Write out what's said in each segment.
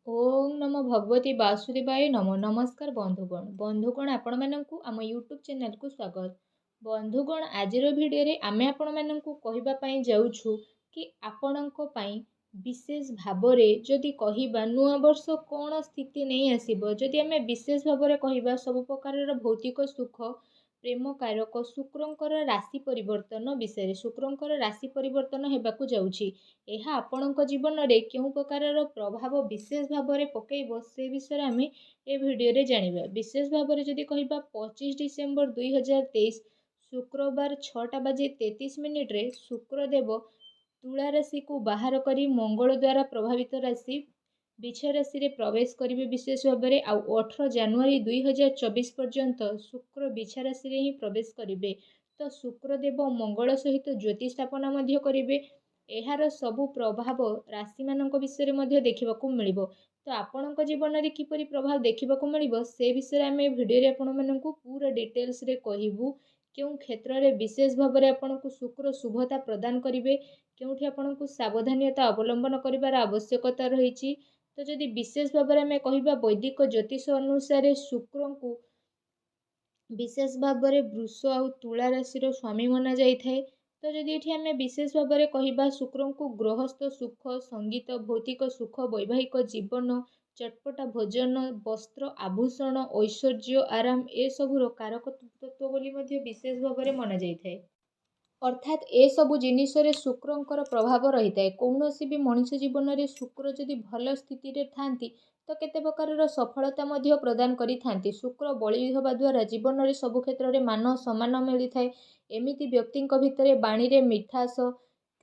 ओम नमो भगवती वासुदेवाय नमो नमस्कार बंधुगण आपण मानकु आम यूट्यूब चैनल को स्वागत। बंधुगण आजिर भिडियो आमे आपण मानकु कहिबा पई जाउछु कि आपणको पई विशेष भाबरे जदि कहिबा नुआ वर्ष कोन स्थिति नहीं आसीबो जदि आमे विशेष भाबरे कहिबा सब प्रकार भौतिक सुख प्रेम कारक शुक्रंकर राशि परिवर्तन विषय शुक्रंकर राशि परिवर्तन हेबाकु जाउछि। ଏହା ଆପଣଙ୍କ ଜୀବନରେ କେଉଁ ପ୍ରକାରର ପ୍ରଭାବ ବିଶେଷ ଭାବରେ ପକାଇବ ସେ ବିଷୟରେ ଆମେ ଏ ଭିଡ଼ିଓରେ ଜାଣିବା। ବିଶେଷ ଭାବରେ ଯଦି କହିବା 25 ଡିସେମ୍ବର 2023 ଶୁକ୍ରବାର 6:33 ଶୁକ୍ରଦେବ ତୁଳା ରାଶିକୁ ବାହାର କରି ମଙ୍ଗଳ ଦ୍ୱାରା ପ୍ରଭାବିତ ରାଶି ବିଛା ରାଶିରେ ପ୍ରବେଶ କରିବେ ବିଶେଷ ଭାବରେ। ଆଉ 18 ଜାନୁଆରୀ 2024 ପର୍ଯ୍ୟନ୍ତ ଶୁକ୍ର ବିଛା ରାଶିରେ ହିଁ ପ୍ରବେଶ କରିବେ। ତ ଶୁକ୍ରଦେବ ମଙ୍ଗଳ ସହିତ ଜ୍ୟୋତି ସ୍ଥାପନା ମଧ୍ୟ କରିବେ। ଏହାର ସବୁ ପ୍ରଭାବ ରାଶିମାନଙ୍କ ବିଷୟରେ ମଧ୍ୟ ଦେଖିବାକୁ ମିଳିବ। ତ ଆପଣଙ୍କ ଜୀବନରେ କିପରି ପ୍ରଭାବ ଦେଖିବାକୁ ମିଳିବ ସେ ବିଷୟରେ ଆମେ ଭିଡ଼ିଓରେ ଆପଣମାନଙ୍କୁ ପୁରା ଡିଟେଲ୍ସରେ କହିବୁ। କେଉଁ କ୍ଷେତ୍ରରେ ବିଶେଷ ଭାବରେ ଆପଣଙ୍କୁ ଶୁକ୍ର ଶୁଭତା ପ୍ରଦାନ କରିବେ, କେଉଁଠି ଆପଣଙ୍କୁ ସାବଧାନତା ଅବଲମ୍ବନ କରିବାର ଆବଶ୍ୟକତା ରହିଛି। ତ ଯଦି ବିଶେଷ ଭାବରେ ଆମେ କହିବା ବୈଦିକ ଜ୍ୟୋତିଷ ଅନୁସାରେ ଶୁକ୍ରଙ୍କୁ ବିଶେଷ ଭାବରେ ବୃଷ ଆଉ ତୁଳା ରାଶିର ସ୍ୱାମୀ ମନା ଯାଇଥାଏ। ତ ଯଦି ଏଠି ଆମେ ବିଶେଷ ଭାବରେ କହିବା ଶୁକ୍ରଙ୍କୁ ଗୃହସ୍ଥ ସୁଖ, ସଙ୍ଗୀତ, ଭୌତିକ ସୁଖ, ବୈବାହିକ ଜୀବନ, ଚଟପଟା ଭୋଜନ, ବସ୍ତ୍ର, ଆଭୂଷଣ, ଐଶ୍ୱର୍ଯ୍ୟ, ଆରାମ ଏସବୁର କାରକ ତତ୍ତ୍ୱ ବୋଲି ମଧ୍ୟ ବିଶେଷ ଭାବରେ ମନା ଯାଇଥାଏ। ଅର୍ଥାତ୍ ଏସବୁ ଜିନିଷରେ ଶୁକ୍ରଙ୍କର ପ୍ରଭାବ ରହିଥାଏ। କୌଣସି ବି ମଣିଷ ଜୀବନରେ ଶୁକ୍ର ଯଦି ଭଲ ସ୍ଥିତିରେ ଥାନ୍ତି ତ କେତେ ପ୍ରକାରର ସଫଳତା ମଧ୍ୟ ପ୍ରଦାନ କରିଥାନ୍ତି। ଶୁକ୍ର ବଳି ହେବା ଦ୍ୱାରା ଜୀବନରେ ସବୁ କ୍ଷେତ୍ରରେ ମାନ ସମ୍ମାନ ମିଳିଥାଏ। ଏମିତି ବ୍ୟକ୍ତିଙ୍କ ଭିତରେ ବାଣୀରେ ମିଠାସ,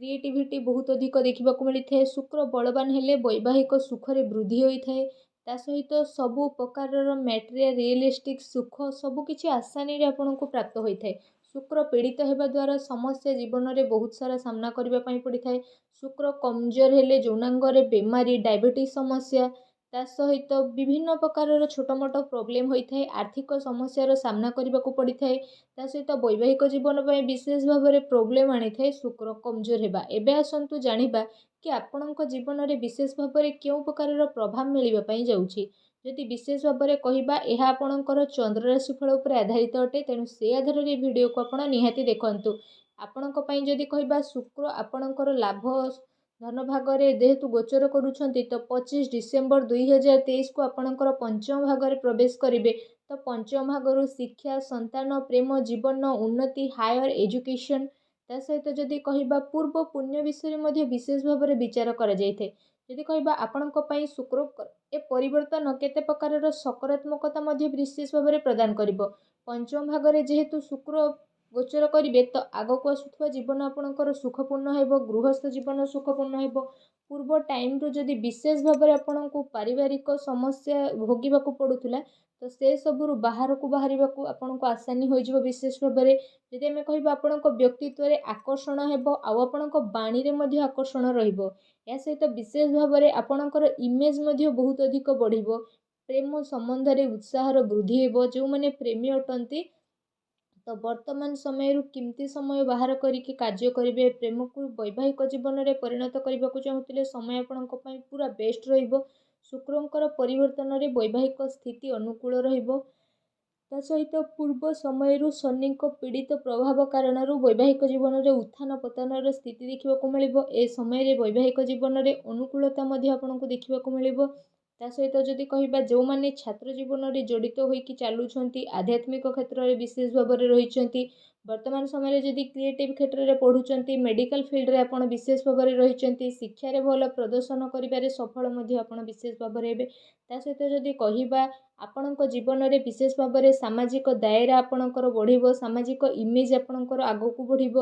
କ୍ରିଏଟିଭିଟି ବହୁତ ଅଧିକ ଦେଖିବାକୁ ମିଳିଥାଏ। ଶୁକ୍ର ବଳବାନ ହେଲେ ବୈବାହିକ ସୁଖରେ ବୃଦ୍ଧି ହୋଇଥାଏ। ତା ସହିତ ସବୁ ପ୍ରକାରର ମ୍ୟାଟେରିଆଲ ରିଏଲିଷ୍ଟିକ୍ ସୁଖ ସବୁକିଛି ଆସାନୀରେ ଆପଣଙ୍କୁ ପ୍ରାପ୍ତ ହୋଇଥାଏ। ଶୁକ୍ର ପୀଡ଼ିତ ହେବା ଦ୍ୱାରା ସମସ୍ୟା ଜୀବନରେ ବହୁତ ସାରା ସାମ୍ନା କରିବା ପାଇଁ ପଡ଼ିଥାଏ। ଶୁକ୍ର କମଜୋର ହେଲେ ଯୌନାଙ୍ଗରେ ବେମାରୀ, ଡାଇବେଟିସ୍ ସମସ୍ୟା, ତା ସହିତ ବିଭିନ୍ନ ପ୍ରକାରର ଛୋଟ ମୋଟ ପ୍ରୋବ୍ଲେମ୍ ହୋଇଥାଏ। ଆର୍ଥିକ ସମସ୍ୟାର ସାମ୍ନା କରିବାକୁ ପଡ଼ିଥାଏ। ତା ସହିତ ବୈବାହିକ ଜୀବନ ପାଇଁ ବିଶେଷ ଭାବରେ ପ୍ରୋବ୍ଲେମ୍ ଆଣିଥାଏ ଶୁକ୍ର କମଜୋର ହେବା। ଏବେ ଆସନ୍ତୁ ଜାଣିବା କି ଆପଣଙ୍କ ଜୀବନରେ ବିଶେଷ ଭାବରେ କେଉଁ ପ୍ରକାରର ପ୍ରଭାବ ମିଳିବା ପାଇଁ ଯାଉଛି। ଯଦି ବିଶେଷ ଭାବରେ କହିବା ଏହା ଆପଣଙ୍କର ଚନ୍ଦ୍ର ରାଶି ଫଳ ଉପରେ ଆଧାରିତ ଅଟେ, ତେଣୁ ସେ ଆଧାରରେ ଭିଡ଼ିଓକୁ ଆପଣ ନିହାତି ଦେଖନ୍ତୁ। ଆପଣଙ୍କ ପାଇଁ ଯଦି କହିବା ଶୁକ୍ର ଆପଣଙ୍କର ଲାଭ ଧନ ଭାଗରେ ଯେହେତୁ ଗୋଚର କରୁଛନ୍ତି ତ 25 ଡିସେମ୍ବର 2023କୁ ଆପଣଙ୍କର ପଞ୍ଚମ ଭାଗରେ ପ୍ରବେଶ କରିବେ। ତ ପଞ୍ଚମ ଭାଗରୁ ଶିକ୍ଷା, ସନ୍ତାନ, ପ୍ରେମ, ଜୀବନ, ଉନ୍ନତି, ହାୟର ଏଜୁକେସନ୍, ତା ସହିତ ଯଦି କହିବା ପୂର୍ବ ପୁଣ୍ୟ ବିଷୟରେ ମଧ୍ୟ ବିଶେଷ ଭାବରେ ବିଚାର କରାଯାଇଥାଏ। ଯଦି କହିବା ଆପଣଙ୍କ ପାଇଁ ଶୁକ୍ର ଏ ପରିବର୍ତ୍ତନ କେତେ ପ୍ରକାରର ସକାରାତ୍ମକତା ମଧ୍ୟ ବିଶେଷ ଭାବରେ ପ୍ରଦାନ କରିବ। ପଞ୍ଚମ ଭାଗରେ ଯେହେତୁ ଶୁକ୍ର ଗୋଚର କରିବେ ତ ଆଗକୁ ଆସୁଥିବା ଜୀବନ ଆପଣଙ୍କର ସୁଖପୂର୍ଣ୍ଣ ହେବ, ଗୃହସ୍ଥ ଜୀବନ ସୁଖପୂର୍ଣ୍ଣ ହେବ। ପୂର୍ବ ଟାଇମ୍ରୁ ଯଦି ବିଶେଷ ଭାବରେ ଆପଣଙ୍କୁ ପାରିବାରିକ ସମସ୍ୟା ଭୋଗିବାକୁ ପଡ଼ୁଥିଲା ତ ସେ ସବୁରୁ ବାହାରକୁ ବାହାରିବାକୁ ଆପଣଙ୍କୁ ଆସାନୀ ହୋଇଯିବ। ବିଶେଷ ଭାବରେ ଯଦି ଆମେ କହିବା ଆପଣଙ୍କ ବ୍ୟକ୍ତିତ୍ୱରେ ଆକର୍ଷଣ ହେବ ଆଉ ଆପଣଙ୍କ ବାଣୀରେ ମଧ୍ୟ ଆକର୍ଷଣ ରହିବ। ଏହା ସହିତ ବିଶେଷ ଭାବରେ ଆପଣଙ୍କର ଇମେଜ୍ ମଧ୍ୟ ବହୁତ ଅଧିକ ବଢ଼ିବ। ପ୍ରେମ ସମ୍ବନ୍ଧରେ ଉତ୍ସାହର ବୃଦ୍ଧି ହେବ। ଯେଉଁମାନେ ପ୍ରେମୀ ଅଟନ୍ତି ତ ବର୍ତ୍ତମାନ ସମୟରୁ କେମିତି ସମୟ ବାହାର କରିକି କାର୍ଯ୍ୟ କରିବେ, ପ୍ରେମକୁ ବୈବାହିକ ଜୀବନରେ ପରିଣତ କରିବାକୁ ଚାହୁଁଥିଲେ ସମୟ ଆପଣଙ୍କ ପାଇଁ ପୁରା ବେଷ୍ଟ ରହିବ। ଶୁକ୍ରଙ୍କର ପରିବର୍ତ୍ତନରେ ବୈବାହିକ ସ୍ଥିତି ଅନୁକୂଳ ରହିବ। ତା ସହିତ ପୂର୍ବ ସମୟରୁ ଶନିଙ୍କ ପୀଡ଼ିତ ପ୍ରଭାବ କାରଣରୁ ବୈବାହିକ ଜୀବନରେ ଉତ୍ଥାନ ପତନର ସ୍ଥିତି ଦେଖିବାକୁ ମିଳିବ। ଏ ସମୟରେ ବୈବାହିକ ଜୀବନରେ ଅନୁକୂଳତା ମଧ୍ୟ ଆପଣଙ୍କୁ ଦେଖିବାକୁ ମିଳିବ। ତା ସହିତ ଯଦି କହିବା ଯେଉଁମାନେ ଛାତ୍ର ଜୀବନରେ ଜଡ଼ିତ ହୋଇକି ଚାଲୁଛନ୍ତି, ଆଧ୍ୟାତ୍ମିକ କ୍ଷେତ୍ରରେ ବିଶେଷ ଭାବରେ ରହିଛନ୍ତି, ବର୍ତ୍ତମାନ ସମୟରେ ଯଦି କ୍ରିଏଟିଭ୍ କ୍ଷେତ୍ରରେ ପଢ଼ୁଛନ୍ତି, ମେଡ଼ିକାଲ ଫିଲ୍ଡରେ ଆପଣ ବିଶେଷ ଭାବରେ ରହିଛନ୍ତି, ଶିକ୍ଷାରେ ଭଲ ପ୍ରଦର୍ଶନ କରିବାରେ ସଫଳ ମଧ୍ୟ ଆପଣ ବିଶେଷ ଭାବରେ ହେବେ। ତା ସହିତ ଯଦି କହିବା ଆପଣଙ୍କ ଜୀବନରେ ବିଶେଷ ଭାବରେ ସାମାଜିକ ଦାୟରା ଆପଣଙ୍କର ବଢ଼ିବ, ସାମାଜିକ ଇମେଜ୍ ଆପଣଙ୍କର ଆଗକୁ ବଢ଼ିବ।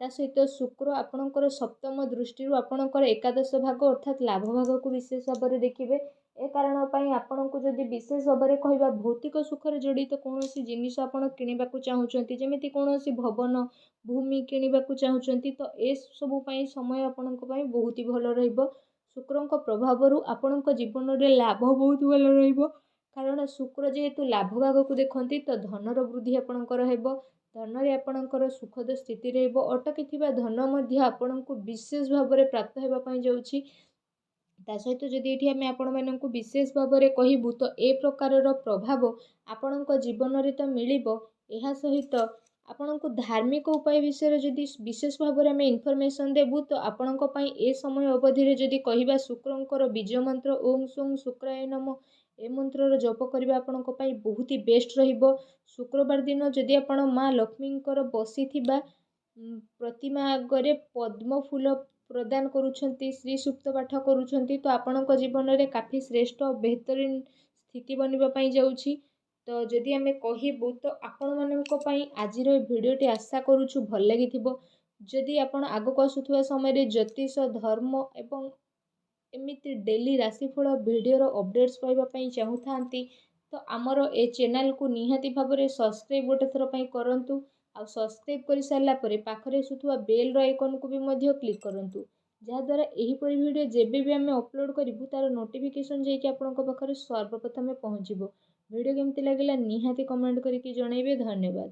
ତା ସହିତ ଶୁକ୍ର ଆପଣଙ୍କର ସପ୍ତମ ଦୃଷ୍ଟିରୁ ଆପଣଙ୍କର ଏକାଦଶ ଭାଗ ଅର୍ଥାତ୍ ଲାଭ ଭାଗକୁ ବିଶେଷ ଭାବରେ ଦେଖିବେ। ଏ କାରଣ ପାଇଁ ଆପଣଙ୍କୁ ଯଦି ବିଶେଷ ଭାବରେ କହିବା ଭୌତିକ ସୁଖରେ ଜଡ଼ିତ କୌଣସି ଜିନିଷ ଆପଣ କିଣିବାକୁ ଚାହୁଁଛନ୍ତି, ଯେମିତି କୌଣସି ଭବନ, ଭୂମି କିଣିବାକୁ ଚାହୁଁଛନ୍ତି ତ ଏସବୁ ପାଇଁ ସମୟ ଆପଣଙ୍କ ପାଇଁ ବହୁତ ହି ଭଲ ରହିବ। ଶୁକ୍ରଙ୍କ ପ୍ରଭାବରୁ ଆପଣଙ୍କ ଜୀବନରେ ଲାଭ ବହୁତ ଭଲ ରହିବ। କାରଣ ଶୁକ୍ର ଯେହେତୁ ଲାଭ ଭାଗକୁ ଦେଖନ୍ତି ତ ଧନର ବୃଦ୍ଧି ଆପଣଙ୍କର ହେବ। ଧନରେ ଆପଣଙ୍କର ସୁଖଦ ସ୍ଥିତି ରହିବ। ଅଟକିଥିବା ଧନ ମଧ୍ୟ ଆପଣଙ୍କୁ ବିଶେଷ ଭାବରେ ପ୍ରାପ୍ତ ହେବା ପାଇଁ ଯାଉଛି। ତା ସହିତ ଯଦି ଏଠି ଆମେ ଆପଣମାନଙ୍କୁ ବିଶେଷ ଭାବରେ କହିବୁ ତ ଏ ପ୍ରକାରର ପ୍ରଭାବ ଆପଣଙ୍କ ଜୀବନରେ ତ ମିଳିବ। ଏହା ସହିତ ଆପଣଙ୍କୁ ଧାର୍ମିକ ଉପାୟ ବିଷୟରେ ଯଦି ବିଶେଷ ଭାବରେ ଆମେ ଇନଫର୍ମେସନ୍ ଦେବୁ ତ ଆପଣଙ୍କ ପାଇଁ ଏ ସମୟ ଅବଧିରେ ଯଦି କହିବା ଶୁକ୍ରଙ୍କର ବୀଜ ମନ୍ତ୍ର ଓಂ ସୁଂ ଶୁକ୍ରାୟ ନମଃ ଏ ମନ୍ତ୍ରର ଜପ କରିବା ଆପଣଙ୍କ ପାଇଁ ବହୁତ ହି ବେଷ୍ଟ ରହିବ। ଶୁକ୍ରବାର ଦିନ ଯଦି ଆପଣ ମା ଲକ୍ଷ୍ମୀଙ୍କର ବସିଥିବା ପ୍ରତିମା ଆଗରେ ପଦ୍ମ ଫୁଲ ପ୍ରଦାନ କରୁଛନ୍ତି, ଶ୍ରୀ ସୂକ୍ତ ପାଠ କରୁଛନ୍ତି ତ ଆପଣଙ୍କ ଜୀବନରେ କାଫି ଶ୍ରେଷ୍ଠ ବେହତରିନ ସ୍ଥିତି ବନିବା ପାଇଁ ଯାଉଛି। ତ ଯଦି ଆମେ କହିବୁ ତ ଆପଣମାନଙ୍କ ପାଇଁ ଆଜିର ଏ ଭିଡ଼ିଓଟି ଆଶା କରୁଛୁ ଭଲ ଲାଗିଥିବ। ଯଦି ଆପଣ ଆଗକୁ ଆସୁଥିବା ସମୟରେ ଜ୍ୟୋତିଷ ଧର୍ମ ଏବଂ ଏମିତି ଡେଲି ରାଶିଫଳ ଭିଡ଼ିଓର ଅପଡ଼େଟ୍ସ ପାଇବା ପାଇଁ ଚାହୁଁଥାନ୍ତି ତ ଆମର ଏ ଚ୍ୟାନେଲକୁ ନିହାତି ଭାବରେ ସବସ୍କ୍ରାଇବ୍ ଗୋଟେ ଥର ପାଇଁ କରନ୍ତୁ। ଆଉ ସବସ୍କ୍ରାଇବ୍ କରିସାରିଲା ପରେ ପାଖରେ ଆସୁଥିବା ବେଲ୍ର ଆଇକନ୍କୁ ବି ମଧ୍ୟ କ୍ଲିକ୍ କରନ୍ତୁ, ଯାହାଦ୍ୱାରା ଏହିପରି ଭିଡ଼ିଓ ଯେବେ ବି ଆମେ ଅପଲୋଡ଼ କରିବୁ ତାର ନୋଟିଫିକେସନ୍ ଯାଇକି ଆପଣଙ୍କ ପାଖରେ ସର୍ବପ୍ରଥମେ ପହଞ୍ଚିବ। ଭିଡ଼ିଓ କେମିତି ଲାଗିଲା ନିହାତି କମେଣ୍ଟ କରିକି ଜଣାଇବେ। ଧନ୍ୟବାଦ।